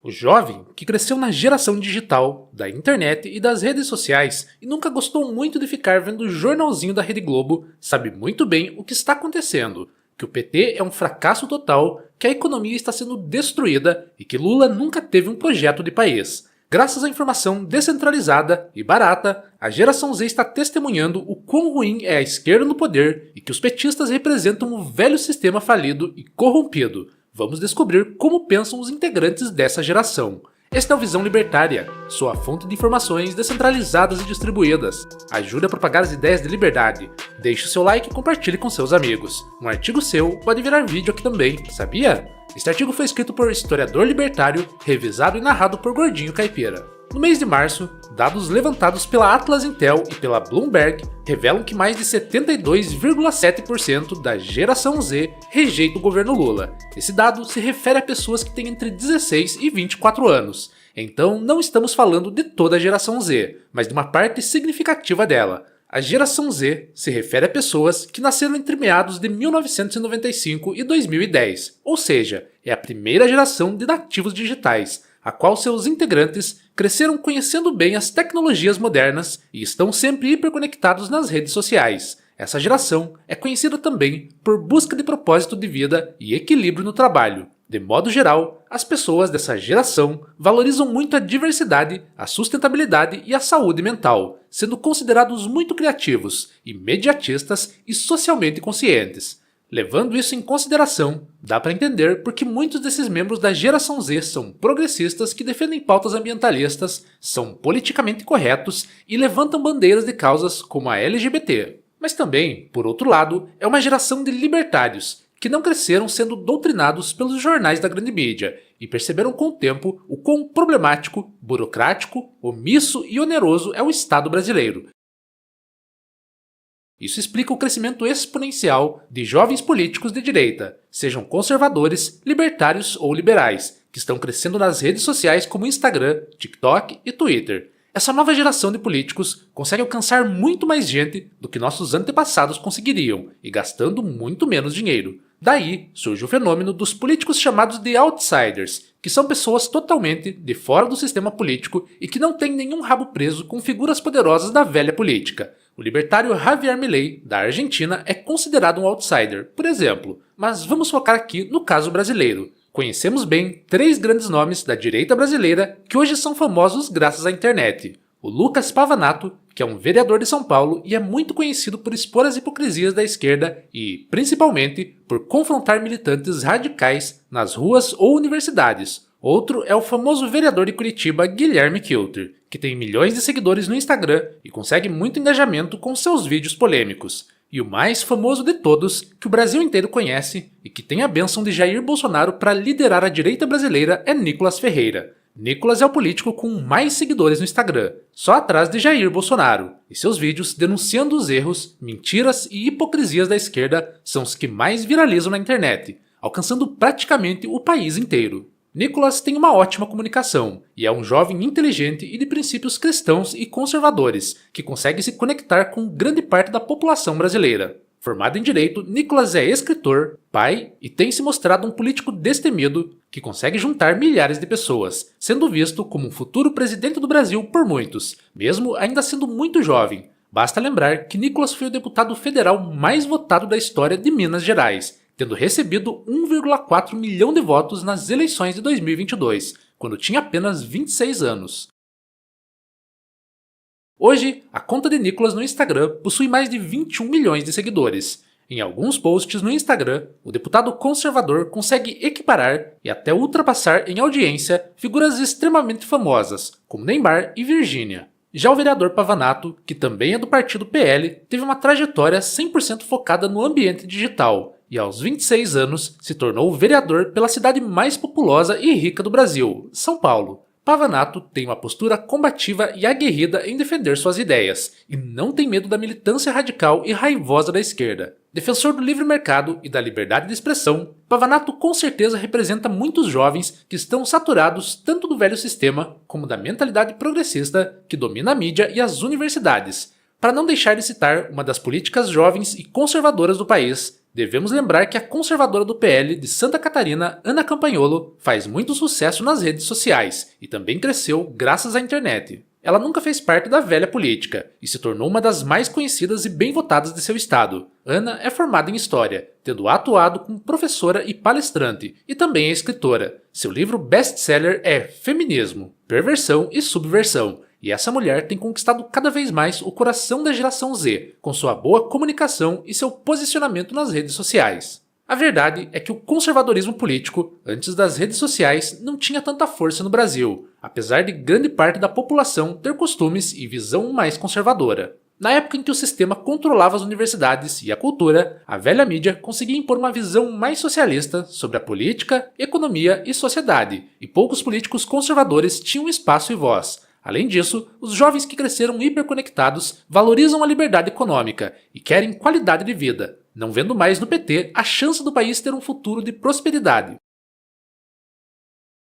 O jovem que cresceu na geração digital, da internet e das redes sociais e nunca gostou muito de ficar vendo o jornalzinho da Rede Globo sabe muito bem o que está acontecendo, que o PT é um fracasso total, que a economia está sendo destruída e que Lula nunca teve um projeto de país. Graças à informação descentralizada e barata, a geração Z está testemunhando o quão ruim é a esquerda no poder e que os petistas representam o velho sistema falido e corrompido. Vamos descobrir como pensam os integrantes dessa geração. Esta é o Visão Libertária, sua fonte de informações descentralizadas e distribuídas. Ajude a propagar as ideias de liberdade. Deixe o seu like e compartilhe com seus amigos. Um artigo seu pode virar vídeo aqui também, sabia? Este artigo foi escrito por historiador libertário, revisado e narrado por Gordinho Caipira. No mês de março, dados levantados pela Atlas Intel e pela Bloomberg revelam que mais de 72,7% da geração Z rejeita o governo Lula. Esse dado se refere a pessoas que têm entre 16 e 24 anos. Então não estamos falando de toda a geração Z, mas de uma parte significativa dela. A geração Z se refere a pessoas que nasceram entre meados de 1995 e 2010, ou seja, é a primeira geração de nativos digitais, a qual seus integrantes cresceram conhecendo bem as tecnologias modernas e estão sempre hiperconectados nas redes sociais. Essa geração é conhecida também por busca de propósito de vida e equilíbrio no trabalho. De modo geral, as pessoas dessa geração valorizam muito a diversidade, a sustentabilidade e a saúde mental, sendo considerados muito criativos, imediatistas e socialmente conscientes. Levando isso em consideração, dá para entender porque muitos desses membros da geração Z são progressistas que defendem pautas ambientalistas, são politicamente corretos e levantam bandeiras de causas como a LGBT. Mas também, por outro lado, é uma geração de libertários, que não cresceram sendo doutrinados pelos jornais da grande mídia e perceberam com o tempo o quão problemático, burocrático, omisso e oneroso é o Estado brasileiro. Isso explica o crescimento exponencial de jovens políticos de direita, sejam conservadores, libertários ou liberais, que estão crescendo nas redes sociais como Instagram, TikTok e Twitter. Essa nova geração de políticos consegue alcançar muito mais gente do que nossos antepassados conseguiriam, e gastando muito menos dinheiro. Daí surge o fenômeno dos políticos chamados de outsiders, que são pessoas totalmente de fora do sistema político e que não têm nenhum rabo preso com figuras poderosas da velha política. O libertário Javier Milei, da Argentina, é considerado um outsider, por exemplo, mas vamos focar aqui no caso brasileiro. Conhecemos bem 3 grandes nomes da direita brasileira que hoje são famosos graças à internet. O Lucas Pavanato, que é um vereador de São Paulo e é muito conhecido por expor as hipocrisias da esquerda e, principalmente, por confrontar militantes radicais nas ruas ou universidades. Outro é o famoso vereador de Curitiba Guilherme Kilter, que tem milhões de seguidores no Instagram e consegue muito engajamento com seus vídeos polêmicos. E o mais famoso de todos, que o Brasil inteiro conhece e que tem a bênção de Jair Bolsonaro para liderar a direita brasileira é Nicolas Ferreira. Nicolas é o político com mais seguidores no Instagram, só atrás de Jair Bolsonaro, e seus vídeos denunciando os erros, mentiras e hipocrisias da esquerda são os que mais viralizam na internet, alcançando praticamente o país inteiro. Nicolas tem uma ótima comunicação e é um jovem inteligente e de princípios cristãos e conservadores, que consegue se conectar com grande parte da população brasileira. Formado em Direito, Nicolas é escritor, pai e tem se mostrado um político destemido que consegue juntar milhares de pessoas, sendo visto como um futuro presidente do Brasil por muitos, mesmo ainda sendo muito jovem. Basta lembrar que Nicolas foi o deputado federal mais votado da história de Minas Gerais, tendo recebido 1,4 milhão de votos nas eleições de 2022, quando tinha apenas 26 anos. Hoje, a conta de Nicolas no Instagram possui mais de 21 milhões de seguidores. Em alguns posts no Instagram, o deputado conservador consegue equiparar e até ultrapassar em audiência figuras extremamente famosas, como Neymar e Virgínia. Já o vereador Pavanato, que também é do partido PL, teve uma trajetória 100% focada no ambiente digital e aos 26 anos se tornou vereador pela cidade mais populosa e rica do Brasil, São Paulo. Pavanato tem uma postura combativa e aguerrida em defender suas ideias, e não tem medo da militância radical e raivosa da esquerda. Defensor do livre mercado e da liberdade de expressão, Pavanato com certeza representa muitos jovens que estão saturados tanto do velho sistema como da mentalidade progressista que domina a mídia e as universidades. Para não deixar de citar uma das políticas jovens e conservadoras do país, devemos lembrar que a conservadora do PL de Santa Catarina, Ana Campagnolo, faz muito sucesso nas redes sociais e também cresceu graças à internet. Ela nunca fez parte da velha política e se tornou uma das mais conhecidas e bem votadas de seu estado. Ana é formada em História, tendo atuado como professora e palestrante, e também é escritora. Seu livro best-seller é Feminismo, Perversão e Subversão, e essa mulher tem conquistado cada vez mais o coração da geração Z, com sua boa comunicação e seu posicionamento nas redes sociais. A verdade é que o conservadorismo político, antes das redes sociais, não tinha tanta força no Brasil, apesar de grande parte da população ter costumes e visão mais conservadora. Na época em que o sistema controlava as universidades e a cultura, a velha mídia conseguia impor uma visão mais socialista sobre a política, economia e sociedade, e poucos políticos conservadores tinham espaço e voz. Além disso, os jovens que cresceram hiperconectados valorizam a liberdade econômica e querem qualidade de vida, não vendo mais no PT a chance do país ter um futuro de prosperidade.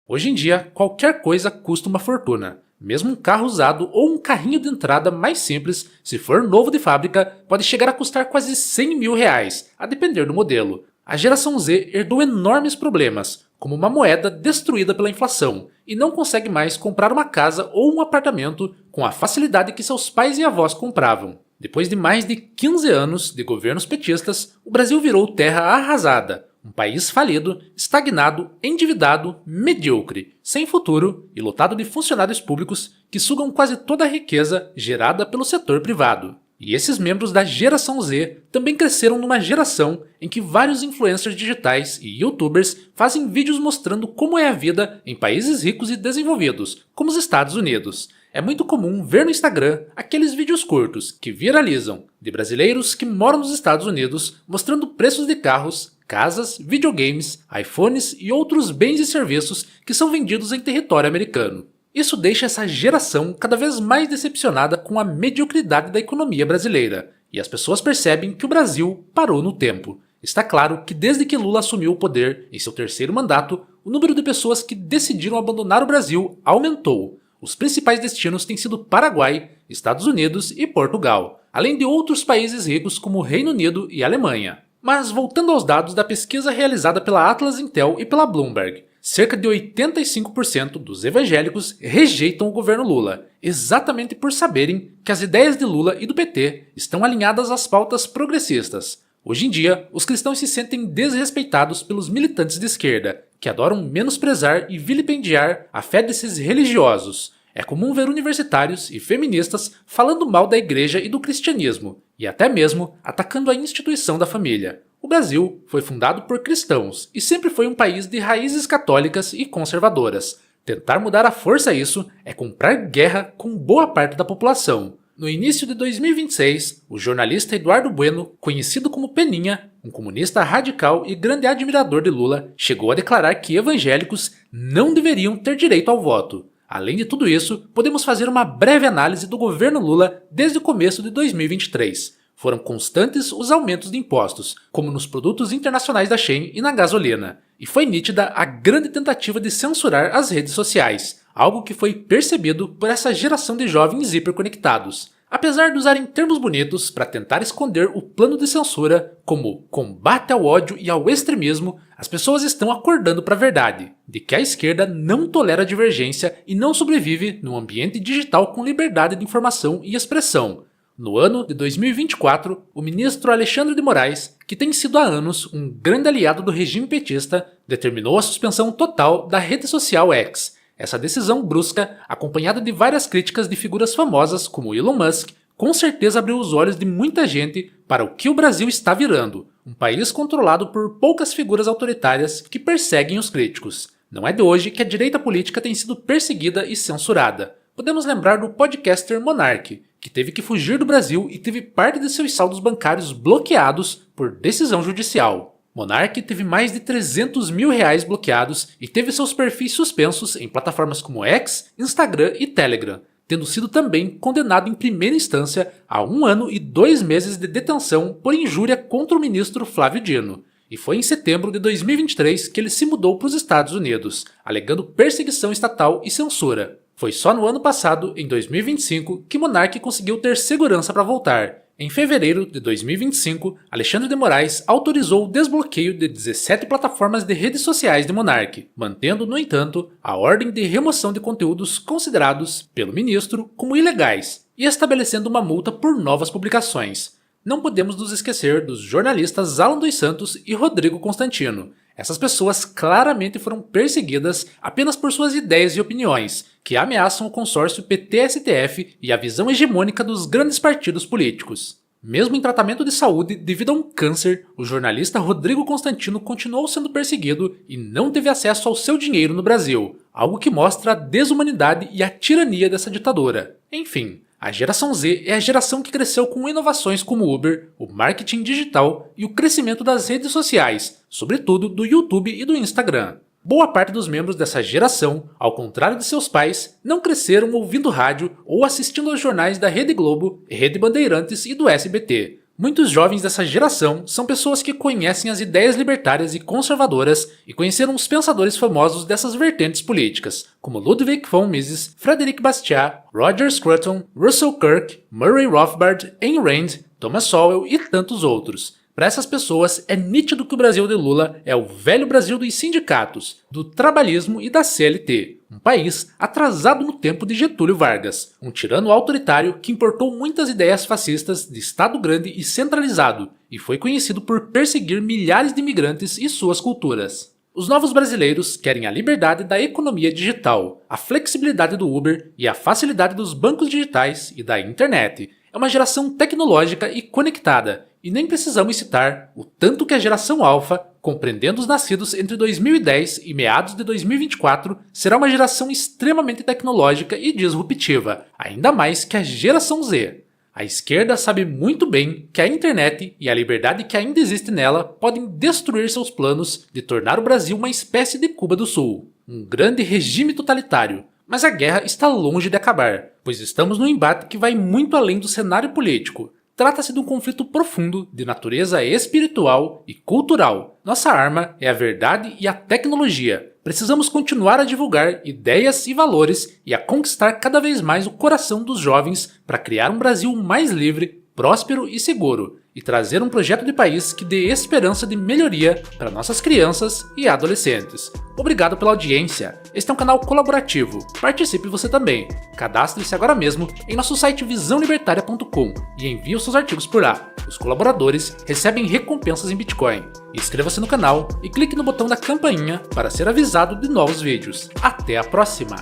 Hoje em dia, qualquer coisa custa uma fortuna. Mesmo um carro usado ou um carrinho de entrada mais simples, se for novo de fábrica, pode chegar a custar quase 100 mil reais, a depender do modelo. A geração Z herdou enormes problemas, como uma moeda destruída pela inflação, e não consegue mais comprar uma casa ou um apartamento com a facilidade que seus pais e avós compravam. Depois de mais de 15 anos de governos petistas, o Brasil virou terra arrasada, um país falido, estagnado, endividado, medíocre, sem futuro e lotado de funcionários públicos que sugam quase toda a riqueza gerada pelo setor privado. E esses membros da geração Z também cresceram numa geração em que vários influencers digitais e youtubers fazem vídeos mostrando como é a vida em países ricos e desenvolvidos, como os Estados Unidos. É muito comum ver no Instagram aqueles vídeos curtos que viralizam de brasileiros que moram nos Estados Unidos mostrando preços de carros, casas, videogames, iPhones e outros bens e serviços que são vendidos em território americano. Isso deixa essa geração cada vez mais decepcionada com a mediocridade da economia brasileira, e as pessoas percebem que o Brasil parou no tempo. Está claro que desde que Lula assumiu o poder em seu terceiro mandato, o número de pessoas que decidiram abandonar o Brasil aumentou. Os principais destinos têm sido Paraguai, Estados Unidos e Portugal, além de outros países ricos como Reino Unido e Alemanha. Mas voltando aos dados da pesquisa realizada pela Atlas Intel e pela Bloomberg, cerca de 85% dos evangélicos rejeitam o governo Lula, exatamente por saberem que as ideias de Lula e do PT estão alinhadas às pautas progressistas. Hoje em dia, os cristãos se sentem desrespeitados pelos militantes de esquerda, que adoram menosprezar e vilipendiar a fé desses religiosos. É comum ver universitários e feministas falando mal da igreja e do cristianismo, e até mesmo atacando a instituição da família. O Brasil foi fundado por cristãos e sempre foi um país de raízes católicas e conservadoras. Tentar mudar à força isso é comprar guerra com boa parte da população. No início de 2026, o jornalista Eduardo Bueno, conhecido como Peninha, um comunista radical e grande admirador de Lula, chegou a declarar que evangélicos não deveriam ter direito ao voto. Além de tudo isso, podemos fazer uma breve análise do governo Lula desde o começo de 2023. Foram constantes os aumentos de impostos, como nos produtos internacionais da Shein e na gasolina, e foi nítida a grande tentativa de censurar as redes sociais, algo que foi percebido por essa geração de jovens hiperconectados. Apesar de usarem termos bonitos para tentar esconder o plano de censura, como combate ao ódio e ao extremismo, as pessoas estão acordando para a verdade, de que a esquerda não tolera divergência e não sobrevive num ambiente digital com liberdade de informação e expressão. No ano de 2024, o ministro Alexandre de Moraes, que tem sido há anos um grande aliado do regime petista, determinou a suspensão total da rede social X. Essa decisão brusca, acompanhada de várias críticas de figuras famosas como Elon Musk, com certeza abriu os olhos de muita gente para o que o Brasil está virando, um país controlado por poucas figuras autoritárias que perseguem os críticos. Não é de hoje que a direita política tem sido perseguida e censurada. Podemos lembrar do podcaster Monark, que teve que fugir do Brasil e teve parte de seus saldos bancários bloqueados por decisão judicial. Monark teve mais de 300 mil reais bloqueados e teve seus perfis suspensos em plataformas como X, Instagram e Telegram, tendo sido também condenado em primeira instância a 1 ano e 2 meses de detenção por injúria contra o ministro Flávio Dino. E foi em setembro de 2023 que ele se mudou para os Estados Unidos, alegando perseguição estatal e censura. Foi só no ano passado, em 2025, que Monark conseguiu ter segurança para voltar. Em fevereiro de 2025, Alexandre de Moraes autorizou o desbloqueio de 17 plataformas de redes sociais de Monark, mantendo, no entanto, a ordem de remoção de conteúdos considerados, pelo ministro, como ilegais, e estabelecendo uma multa por novas publicações. Não podemos nos esquecer dos jornalistas Alan dos Santos e Rodrigo Constantino. Essas pessoas claramente foram perseguidas apenas por suas ideias e opiniões, que ameaçam o consórcio PT-STF e a visão hegemônica dos grandes partidos políticos. Mesmo em tratamento de saúde devido a um câncer, o jornalista Rodrigo Constantino continuou sendo perseguido e não teve acesso ao seu dinheiro no Brasil, algo que mostra a desumanidade e a tirania dessa ditadura. Enfim, a geração Z é a geração que cresceu com inovações como o Uber, o marketing digital e o crescimento das redes sociais, sobretudo do YouTube e do Instagram. Boa parte dos membros dessa geração, ao contrário de seus pais, não cresceram ouvindo rádio ou assistindo aos jornais da Rede Globo, Rede Bandeirantes e do SBT. Muitos jovens dessa geração são pessoas que conhecem as ideias libertárias e conservadoras e conheceram os pensadores famosos dessas vertentes políticas, como Ludwig von Mises, Frederic Bastiat, Roger Scruton, Russell Kirk, Murray Rothbard, Ayn Rand, Thomas Sowell e tantos outros. Para essas pessoas, é nítido que o Brasil de Lula é o velho Brasil dos sindicatos, do trabalhismo e da CLT, um país atrasado no tempo de Getúlio Vargas, um tirano autoritário que importou muitas ideias fascistas de Estado grande e centralizado e foi conhecido por perseguir milhares de imigrantes e suas culturas. Os novos brasileiros querem a liberdade da economia digital, a flexibilidade do Uber e a facilidade dos bancos digitais e da internet. É uma geração tecnológica e conectada, e nem precisamos citar o tanto que a geração Alpha, compreendendo os nascidos entre 2010 e meados de 2024, será uma geração extremamente tecnológica e disruptiva, ainda mais que a geração Z. A esquerda sabe muito bem que a internet e a liberdade que ainda existe nela podem destruir seus planos de tornar o Brasil uma espécie de Cuba do Sul, um grande regime totalitário. Mas a guerra está longe de acabar, pois estamos num embate que vai muito além do cenário político. Trata-se de um conflito profundo de natureza espiritual e cultural. Nossa arma é a verdade e a tecnologia. Precisamos continuar a divulgar ideias e valores e a conquistar cada vez mais o coração dos jovens para criar um Brasil mais livre, próspero e seguro, e trazer um projeto de país que dê esperança de melhoria para nossas crianças e adolescentes. Obrigado pela audiência. Este é um canal colaborativo. Participe você também. Cadastre-se agora mesmo em nosso site visãolibertaria.com e envie os seus artigos por lá. Os colaboradores recebem recompensas em Bitcoin. Inscreva-se no canal e clique no botão da campainha para ser avisado de novos vídeos. Até a próxima!